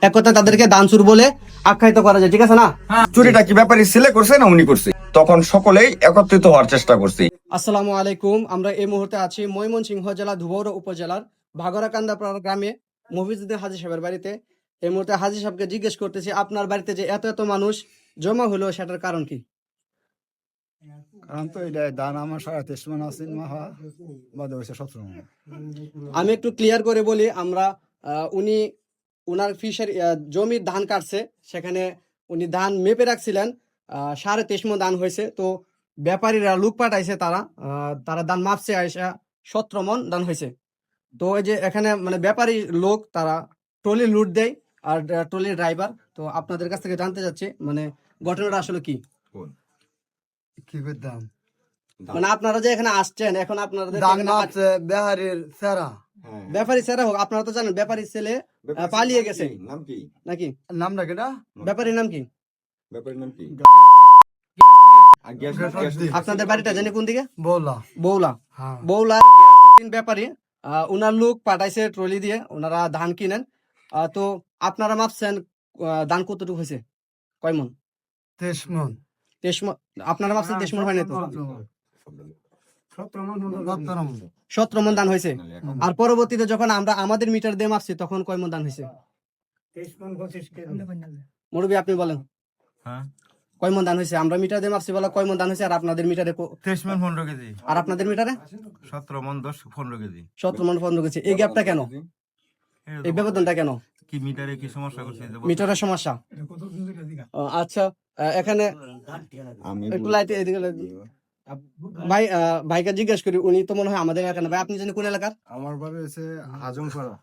এক কথা তাদেরকে দানচুর বলে আখ্যায়িত করা যায়, ঠিক আছে না? চুরিটা কি ব্যাপারী ছেলে করছে না উনি করছে? তখন সকলেই একত্রিত হওয়ার চেষ্টা করছে। আসসালামু আলাইকুম। আমরা এই মুহূর্তে আছি ময়মনসিংহ জেলা ধুবৌড়া উপজেলার ভাগরাকান্দাপাড়া গ্রামে মফিজউদ্দিন হাজী সাহেবের বাড়িতে। এই মুহূর্তে হাজী সাহেবকে জিজ্ঞেস করতেছি, আপনার বাড়িতে যে এত এত মানুষ জমা হলো সেটার কারণ কি? কারণ তো এটা দান আমার 23.5 মন আছে মাহা বাদে হয়েছে 17 মন। আমি একটু ক্লিয়ার করে বলি, আমরা উনি উনার ফিশের জমির ধান কাটছে, সেখানে উনি ধান মেপে রাখছিলেন, 23.5 মণ ধান হয়েছে। তো ব্যাপারীরা লোক পাঠাইছে, তারা ধান মাপছে, আইসা 17 মণ ধান হয়েছে। তো এই যে এখানে মানে ব্যাপারী লোক তারা ট্রলি লুট দেয়, আর ট্রলির ড্রাইভার। তো আপনাদের কাছ থেকে জানতে চাচ্ছি মানে ঘটনাটা আসলে কি? কি করতাম মানে আপনারা যে এখানে আসছেন, এখন আপনারা দান মাপছে বেহারির সেরা ব্যাপারী ছেড়ে হোক, আপনারা তো জানেন ব্যাপারী ছেলে পালিয়ে গেছে নাম কি? নাকি? নামটা কেটা ব্যাপারীর নাম কি? ব্যাপারীর নাম কি? আপনাদের বাড়িটা জানি কোন দিকে? বললা বৌলা। হ্যাঁ বৌলার গিয়াসউদ্দিন ব্যাপারী উনার লোক পাঠাইছে ট্রলি দিয়ে, ওনারা ধান কিনেন। তো আপনারা মাপছেন ধান কতটুকু হয়েছে, কয় মণ? 23 মন 23 মণ। আপনারা মাপছেন 23 মণ হয়নি তো? 17 মণ ধান হয়েছে। আর পরবর্তীতে যখন আমরা আমাদের মিটার দিয়ে মাপছি তখন কয় মণ ধান হয়েছে? মুরব্বী আপনি বলেন কয় মণ ধান হয়েছে? আমরা মিটার দিয়ে মাপছি বলা কয় মণ ধান হয়েছে, আর আপনাদের মিটারে 23 মণ 15 কেজি, আর আপনাদের মিটারে 17 মণ 15 কেজি। 17 মণ 15 কেজি। এই গ্যাপটা কেন, এই ব্যবধানটা কেন? কি মিটারে কি সমস্যা করছে? মিটারের সমস্যা। আচ্ছা, এখানে একটু লাইট এদিকে light দিন। ভাই, ভাইকে জিজ্ঞেস করি, উনি তো মনে হয় আমাদের এলাকার। ভাই আপনি জানেন কোন এলাকার? আমার বাড়ি হয়েছে হাজংপাড়া।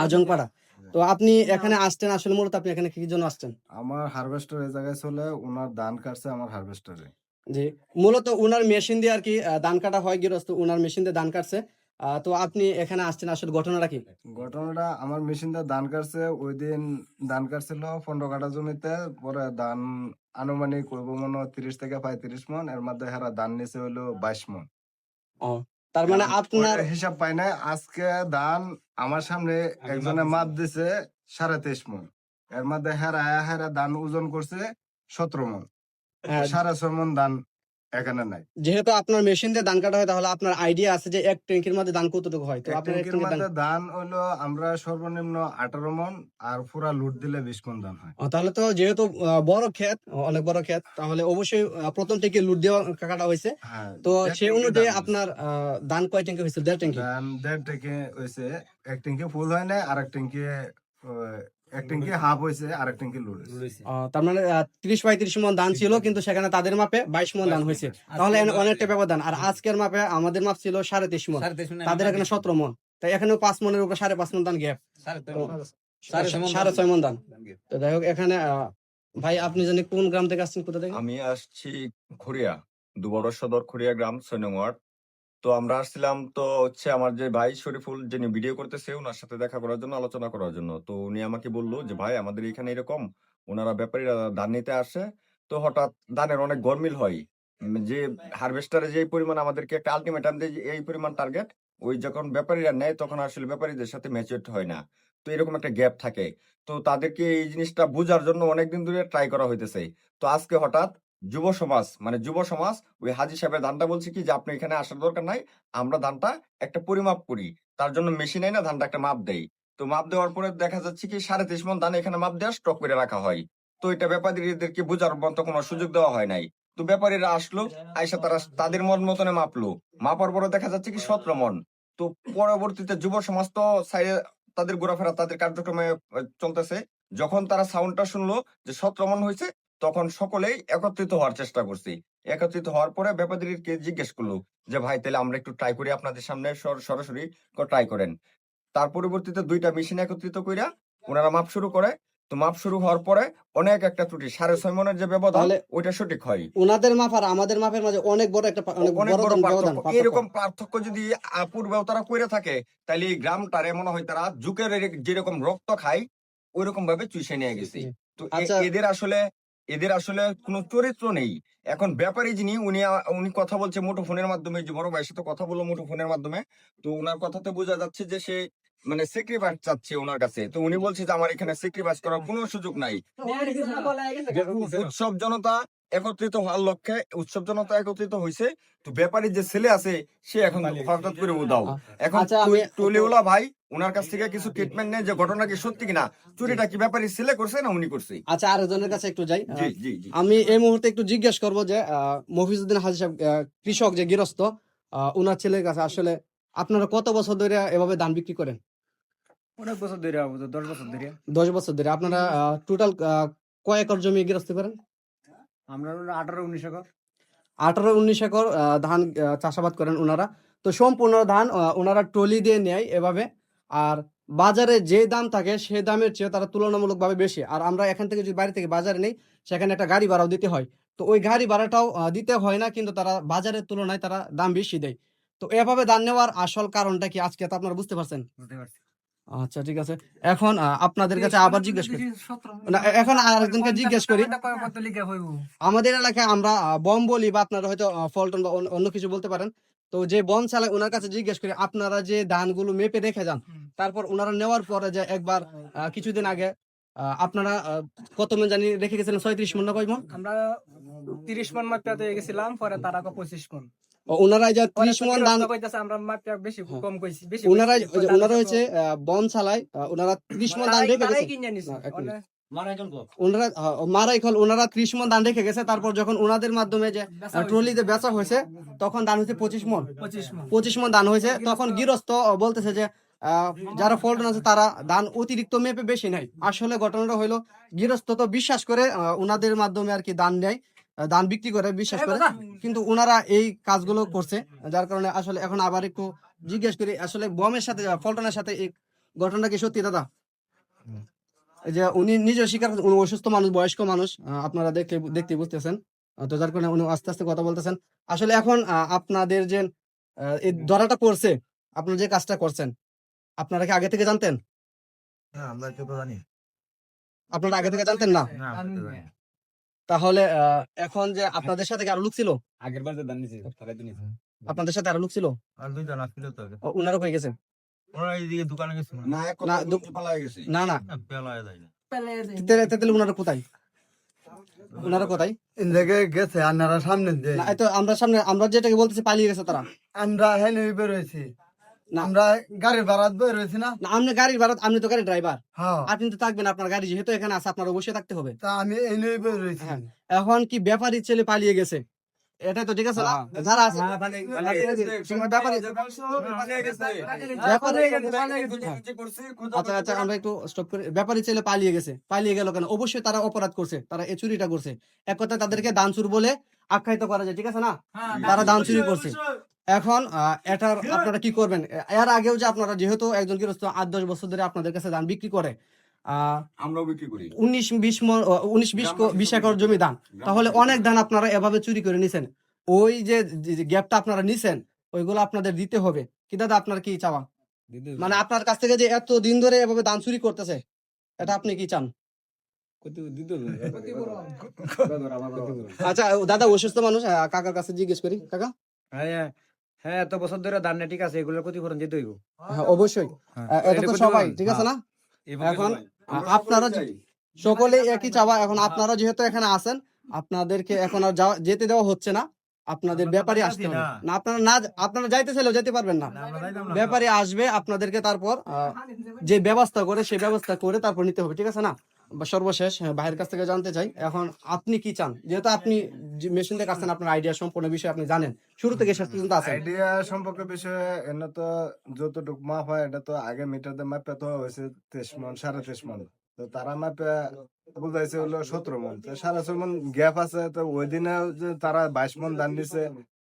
আজংপাড়া। তো আপনি এখানে আসছেন আসলে মূলত আপনি এখানে কি জন্য আসছেন? আমার হারভেস্টার এই জায়গায় চলে, ওনার ধান কাটছে আমার হারভেস্টারে। জি, মূলত উনার মেশিন দিয়ে আর কি ধান কাটা হয়, গৃহস্থ উনার মেশিন দিয়ে ধান কাটছে। তো আপনি এখানে আসছেন আসলে ঘটনাটা কি? ঘটনাটা আমার মেশিন দিয়ে ধান কাটছে, ওই দিন ধান কাটছিল 15 কাঠা জমিতে। পরে ধান আনুমানিক করবো মনে হয় 30 থেকে 35 মন, এর মধ্যে হেরা ধান নিচে হইলো 22 মন। ও, তার মানে আপনার ওইটা হিসাব পাই না। আজকে ধান আমার সামনে একজনে মাপ দিছে 23.5 মন, এর মধ্যে হেরা ধান ওজন করছে 17 মন। হ্যাঁ, 6.5 মন ধান এখানে নাই। যেহেতু আপনার মেশিন দিয়ে ধান কাটা হয়, তাহলে আপনার আইডিয়া আছে যে এক ট্যাঙ্কির মধ্যে ধান কতটুকু হয়। তো এক আপনার এক ট্যাঙ্কির ট্যাঙ্কির ধান, মধ্যে ধান হইলো আমরা সর্বনিম্ন 18 মন, আর পুরা লুট দিলে 20 মন ধান হয়। তাহলে তো যেহেতু বড় ক্ষেত, অনেক বড় ক্ষেত, তাহলে অবশ্যই প্রথম থেকে লুট দেওয়া কাটা হয়েছে। হ্যাঁ, তো দেড় সেই ট্যাঙ্কি অনুযায়ী ধান আপনার ধান কয় ট্যাঙ্কি হয়েছে? 1.5 ট্যাঙ্কি। ধান 1.5 ট্যাঙ্কি হয়েছে। এক ট্যাঙ্কি ফুল হয় না, আর এক ট্যাঙ্কি এক ট্যাঙ্কি হাফ হয়েছে, আর এক ট্যাঙ্কি লুট হয়েছে। তার মানে 30-35 মণ ধান ছিল, কিন্তু সেখানে তাদের মাপে 22 মণ ধান হয়েছে। তাহলে অনেকটা ব্যবধান। আর আজকের মাপে আমাদের মাপ ছিল 23.5 মণ, তাদের এখানে 17 মণ। তাই এখানেও 5 মণের উপর 5.5 মণ ধান গ্যাপ, 6.5 মণ ধান। তো যাই হোক, এখানে ভাই আপনি জানি কোন গ্রাম থেকে আসছেন, কোথা থেকে? আমি আসছি খড়িয়া, দুবড় সদর খড়িয়া গ্রাম 6 নং ওয়ার্ড। তো আমরা আসছিলাম তো হচ্ছে আমার যে ভাই শরীফুল যিনি ভিডিও করতেছে ওনার সাথে দেখা করার জন্য, আলোচনা করার জন্য। তো উনি আমাকে বললো যে ভাই আমাদের এখানে এরকম ওনারা ব্যাপারীরা ধান নিতে আসে, তো হঠাৎ ধানের অনেক গরমিল হয়। যে হারভেস্টারে যে পরিমাণ আমাদেরকে একটা আলটিমেটাম দেয় যে এই পরিমাণ টার্গেট, ওই যখন ব্যাপারীরা নেয় তখন আসলে ব্যাপারীদের সাথে ম্যাচিউরড হয় না। তো এরকম একটা গ্যাপ থাকে। তো তাদেরকে এই জিনিসটা বোঝার জন্য অনেকদিন ধরে ট্রাই করা হইতেছে। তো আজকে হঠাৎ যুব সমাজ ওই হাজী সাহেবের ধানটা বলছে কি যে আপনি এখানে আসার দরকার নাই, আমরা ধানটা একটা পরিমাপ করি। তার জন্য মেশিন না ধানটা একটা মাপ দেয়। তো মাপ দেওয়ার পরে দেখা যাচ্ছে কি 23.5 মণ ধান এখানে মাপ দেওয়া স্টক করে রাখা হয়। তো এটা ব্যাপারীদেরকে বোঝার মতো কোনো সুযোগ দেওয়া হয় নাই। তো ব্যাপারীরা আসলো, আইসা তারা তাদের মন মতনে মাপলো। মাপার পরে দেখা যাচ্ছে কি 17 মণ। তো পরবর্তীতে যুব সমাজ তো সাইডে তাদের ঘোরাফেরা তাদের কার্যক্রমে চলতেছে। যখন তারা সাউন্ডটা শুনলো যে 17 মণ হয়েছে, তখন সকলেই একত্রিত হওয়ার চেষ্টা করছি। একত্রিত হওয়ার পরে ব্যাপারীকে জিজ্ঞেস করলো যে ভাই তাহলে আমরা একটু ট্রাই করি আপনাদের সামনে, সরাসরি ট্রাই করেন। তার পরবর্তীতে দুইটা মেশিন একত্রিত কইরা ওনারা মাপ শুরু করে। তো মাপ শুরু হওয়ার পরে অনেক একটা ত্রুটি 6.5 মণের যে ব্যবধান তাহলে ওইটা সঠিক হয়। ওনাদের মাপ আর আমাদের মাপের মাঝে অনেক বড় একটা অনেক বড় ব্যবধান, পার্থক্য। এরকম পার্থক্য যদি পূর্বেও তারা করে থাকে, তাহলে এই গ্রামটারে মনে হয় তারা যুগের যেরকম রক্ত খায় ওইরকম ভাবে চুষে নিয়ে গেছে। জি। তো আচ্ছা, এদের আসলে কোনো চরিত্র নেই। এখন ব্যাপারী যিনি উনি কথা বলছে মুঠোফোনের মাধ্যমে, যে বড় ভাইয়ের সাথে কথা বললো মুঠোফোনের মাধ্যমে। তো উনার কথাতে বোঝা যাচ্ছে যে সে মানে স্যাক্রিফাইস চাচ্ছি ওনার কাছে, তো উনি বলছে যে আমার এখানে স্যাক্রিফাইস করার কোনো সুযোগ নাই। উৎসব জনতা একত্রিত হওয়ার লক্ষ্যে উৎসব জনতা একত্রিত হয়েছে, তো ব্যাপারী যে ছেলে আছে সে এখন হঠাৎ করে উদাও। এখন আচ্ছা, আমি- টলিওলা ভাই ওনার কাছ থেকে কিছু ট্রিটমেন্ট নেই যে ঘটনা কি সত্যি কিনা, চুরিটা কি ব্যাপারী ছেলে করছে না উনি করছে। আচ্ছা, আরেকজনের কাছে একটু যাই। জি জি জি। আমি এই মুহূর্তে একটু জিজ্ঞেস করবো যে মফিজউদ্দিন হাজী সাহেব, কৃষক যে গৃহস্থ, উনার ছেলের কাছে আসলে আপনারা কত বছর ধরে এভাবে ধান বিক্রি করেন? অনেক বছর ধরে 10 বছর ধরে 10 বছর ধরে। আপনারা টোটাল কয় একর জমি গৃহস্থী করেন? আমরা 18-19 একর 18-19 একর ধান চাষাবাদ করেন ওনারা। তো সম্পূর্ণ ধান ওনারা ট্রলি দিয়ে নেয় এভাবে, আর বাজারে যে দাম থাকে সেই দামের চেয়ে তারা তুলনামূলকভাবে বেশি। আর আমরা এখান থেকে যদি বাড়ি থেকে বাজারে নেই, সেখানে একটা গাড়ি ভাড়াও দিতে হয়। তো ওই গাড়ি ভাড়াটাও দিতে হয় না, কিন্তু তারা বাজারের তুলনায় তারা দাম বেশি দেয়। তো এভাবে ধান নেওয়ার আসল কারণটা কি আজকে তো আপনারা বুঝতে পারছেন? বুঝতে পারছি। আচ্ছা, ঠিক আছে। এখন আপনাদের কাছে আবার জিজ্ঞেস করি, না, এখন আরেকজনকে জিজ্ঞেস করি। আমাদের এলাকায় আমরা বম বলি, বা আপনারা হয়তো ফলটন বা অন্য কিছু বলতে পারেন। তো যে বন চালায় ওনার কাছে জিজ্ঞেস করি, আপনারা যে ধানগুলো মেপে রেখে যান, তারপর ওনারা নেওয়ার পরে যে একবার কিছুদিন আগে আপনারা কত মন জানি রেখে গেছিলেন, 36 মন না কয় মন? আমরা 30 মন মাপতে গেছিলাম, পরে তারা 25 মন। ওনারা যে 30 মন ধান, কইতাছে আমরা মাপতে বেশি কম কইছি, বেশি ওনারা ওনারা হচ্ছে বন চালায়, ওনারা 30 মন ধান রেখে তারাই গেছে। কিনে নিছে। না, এক মিনিট। ওনারা মারাইখল ওনারা 30 মন ধান রেখে গেছে। তারপর যখন ওনাদের মাধ্যমে যে ট্রলিতে বেচা হয়েছে, তখন ধান হচ্ছে 25 মন। 25 মন ধান হয়েছে। তখন গৃহস্থ বলতেছে যে যারা ফলটন আছে তারা ধান অতিরিক্ত মেপে বেশি নেয়। আসলে ঘটনাটা হইলো, গৃহস্থ তো বিশ্বাস করে ওনাদের মাধ্যমে আর কি ধান নেয়, ধান বিক্রি করে বিশ্বাস করে, কিন্তু ওনারা এই কাজগুলো করছে, যার কারণে আসলে এখন আবার একটু জিজ্ঞেস করি, আসলে বমের সাথে ফলটনের সাথে এই ঘটনা কি সত্যি দাদা? এই যে উনি নিজেও স্বীকার করছেন, উনি অসুস্থ মানুষ, বয়স্ক মানুষ, আপনারা দেখতে বুঝতেছেন। তো যার কারণে উনি আস্তে আস্তে কথা বলতেছেন। আসলে এখন আপনাদের যে এই ধরাটা পড়ছে, আপনারা যে কাজটা করছেন, আপনারা কি আগে থেকে জানতেন? না, আমরা তো জানি আপনারা আগে থেকে জানতেন না? না, আমরা তো জানি না। তাহলে এখন যে আপনাদের সাথে কি আরো লোক ছিল? আগের বার যে দান নিছে তারাই তো নিছে। আপনাদের সাথে আরো লোক ছিল? আর দুইজন আসছিল তো আগে। ওনারা কই গেছে? ওরা এইদিকে দোকানে গেছিল না এক না, কথা পালা গেছে। না না, না, পেলায় যায় না। তেলে ওনারা কোথায়? ওনারা কোথায়? ইন্দাকে গেছে আনারা সামনে দিয়ে না, এই তো আমরা সামনে, আমরা যেটাকে বলতেছি পালিয়ে গেছে তারা। আমরা হেনে বেরোয়েছি না, আমরা গাড়ি ভাড়াত বেরোয়েছি না না, আপনি গাড়ির ভাড়া, আপনি তো গাড়ির ড্রাইভার, হ্যাঁ আপনি তো থাকবেন, আপনার গাড়ি যেহেতু এখানে আছে আপনার অবশ্যই থাকতে হবে। তা আমি এনে বেরোয়েছি হ্যাঁ, এখন কি ব্যাপারী ছেলে পালিয়ে গেছে, এটা তো ঠিক আছে না? যারা আছে ব্যাপারী, আচ্ছা আচ্ছা, আমরা একটু স্টপ করি। ব্যাপারী ছেলে পালিয়ে গেছে, পালিয়ে গেল কেন? অবশ্যই তারা অপরাধ করছে, তারা এই চুরিটা করছে। এক কথায় তাদেরকে দানচুর বলে আখ্যায়িত করা যায়, ঠিক আছে না? তারা দান চুরি করছে। এখন এটার আপনারা কি করবেন? এর আগেও যে আপনারা যেহেতু একজন গৃহস্থ 8-10 বছর ধরে আপনাদের কাছে ধান বিক্রি করে, আমরাও বিক্রি করি। 19-20 একর জমি ধান, তাহলে অনেক ধান আপনারা এভাবে চুরি করে নিছেন। ওই যে গ্যাপটা আপনারা নিছেন, ওইগুলো আপনাদের দিতে হবে। কি দাদা, আপনার কি চাওয়া? মানে আপনার কাছ থেকে যে এত দিন ধরে এভাবে ধান চুরি করতেছে, এটা আপনি কি চান? আচ্ছা দাদা অসুস্থ মানুষ, কাকার কাছে জিজ্ঞেস করি। কাকা, হ্যাঁ হ্যাঁ, এত বছর ধরে দান নেই, ঠিক আছে, এগুলোর ক্ষতিপূরণ দিতে হইব। হ্যাঁ অবশ্যই, এটা তো সবাই ঠিক আছে না? এখন আপনারা সকলে একই চাওয়া। এখন আপনারা যেহেতু এখানে আছেন, আপনাদেরকে এখন আর যেতে দেওয়া হচ্ছে না, আপনাদের ব্যাপারে আসতে হবে না। আপনারা যাইতে চাইলেও যেতে পারবেন না, আমরা যাইতাম না। ব্যাপারে আসবে আপনাদেরকে, তারপর যে ব্যবস্থা করে সেই ব্যবস্থা করে তারপর নিতে হবে, ঠিক আছে না? বা সর্বশেষ ভাইয়ের কাছ থেকে জানতে চাই, এখন আপনি কি চান? যেহেতু আপনি মেশিন থেকে আসছেন, আপনার আইডিয়া সম্পূর্ণ বিষয় আপনি জানেন, শুরু থেকে শেষ পর্যন্ত আছেন। আইডিয়া সম্পর্কে বিষয়ে এনে তো যতটুকু মাপ হয় এটা তো আগে মিটারতে মাপে তো হয়েছে 23 মন 23.5 মন, তো তারা মাপে বুঝাইছে হলো 17 মন, তো 6.5 মন গ্যাপ আছে। তো ওই দিনে যে তারা 22 মন ধান দিছে,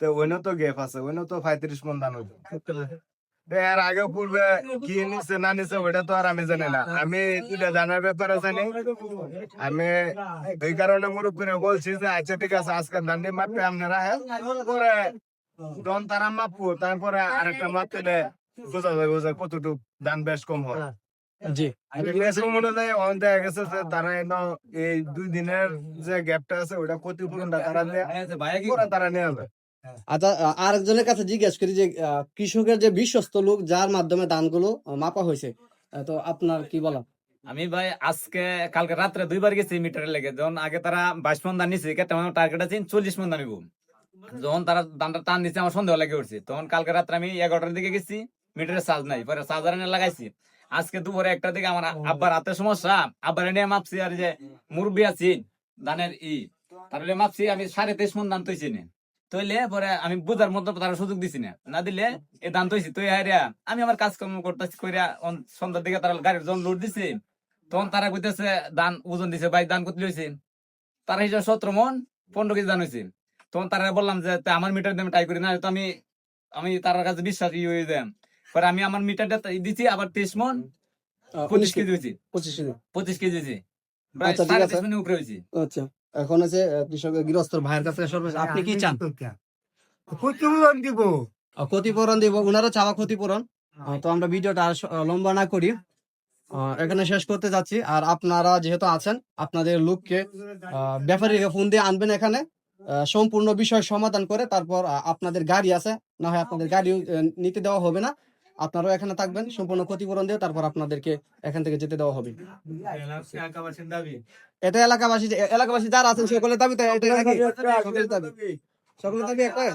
তো ওইনে তো গ্যাপ আছে, ওইনে তো 35 মন ধান হইতো। তো এর আগে পূর্বে কি নিছে না নিছে ওইটা তো আর আমি জানি না, আমি এটা জানার ব্যাপারে জানি। আমি এই কারণে মুরব্বীরা বলছি যে আচ্ছা ঠিক আছে, আজকে ধান দিয়ে মাপে আপনারা পরে যখন তারা মাপবো তারপরে আরেকটা মাপতে বোঝা যাবে যে কতটুকু ধান বেশ কম হয়। জি, মনে যায় দেখা গেছে যে তারা এই 2 দিনের যে গ্যাপটা আছে ওটা ক্ষতিপূরণটা তারা তারা নিয়ে যাবে। আচ্ছা, আরেকজনের কাছে জিজ্ঞেস করি যে কৃষকের যে বিশ্বস্ত লোক যার মাধ্যমে ধানগুলো মাপা হয়েছে, তো আপনার কি বলা? আমি ভাই আজকে কালকে রাত্রে 2বার গেছি মিটারের লেগে, যখন আগে তারা 22 মন ধান নিছে, টার্গেট আছে 40 মন ধান নিব। যখন তারা ধানটা টান দিচ্ছে আমার সন্দেহ লাগে উঠছে, তখন কালকে রাত্রে আমি 11টার দিকে গেছি, মিটারে চার্জ নাই, পরে চার্জার এনে লাগাইছি। আজকে দুপুরে 1টার দিকে আমার আব্বার হাতে সমস্যা, আব্বার এনে মাপছি, আর যে মুরব্বি আছি ধানের তাহলে মাপছি আমি 23.5 মন ধান তৈছি না, তৈলে পরে আমি বুঝার মতো তারা সুযোগ দিছি না দিলে এই ধান তৈছি তুই হারিয়া আমি আমার কাজকর্ম করতেছি কইরা সন্ধ্যার দিকে তারা গাড়ির যখন লোড দিছে, তখন তারা কইতেছে ধান ওজন দিছে, ভাই ধান কত লইছে, তারা হিসাবে 17 মন 15 কেজি ধান হয়েছে। তখন তারা বললাম যে তা আমার মিটার দিয়ে ট্রাই করি না, তো আমি তার কাছে বিশ্বাস হয়ে যাই, পরে আমি আমার মিটারটা দিচ্ছি আবার 23 মন 25 কেজি হয়েছে, 25 কেজি। 25 কেজি হয়েছে, প্রায় আচ্ছা, ঠিক আছে। 23.5 মনের উপরে হয়েছে। আচ্ছা, এখন আছে কৃষকের গৃহস্থর ভাইয়ের কাছে সর্বশেষ আপনি কি চান? প্রতিবেদন দিব। ক্ষতিপূরণ দিব, ওনারও চাওয়া ক্ষতিপূরণ। তো আমরা ভিডিওটা আর লম্বা না করি, এখানে শেষ করতে যাচ্ছি। আর আপনারা যেহেতু আছেন, আপনাদের লোককে ব্যাপারীকে ফোন দিয়ে আনবেন এখানে, সম্পূর্ণ বিষয় সমাধান করে তারপর আপনাদের গাড়ি আছে, না হয় আপনাদের গাড়িও নিতে দেওয়া হবে না, আপনারাও এখানে থাকবেন, সম্পূর্ণ ক্ষতিপূরণ দিয়ে তারপর আপনাদেরকে এখান থেকে যেতে দেওয়া হবে। এটা এলাকাবাসী যারা আছেন সকলের দাবি তো এটাই নাকি? সকলের দাবি একটাই?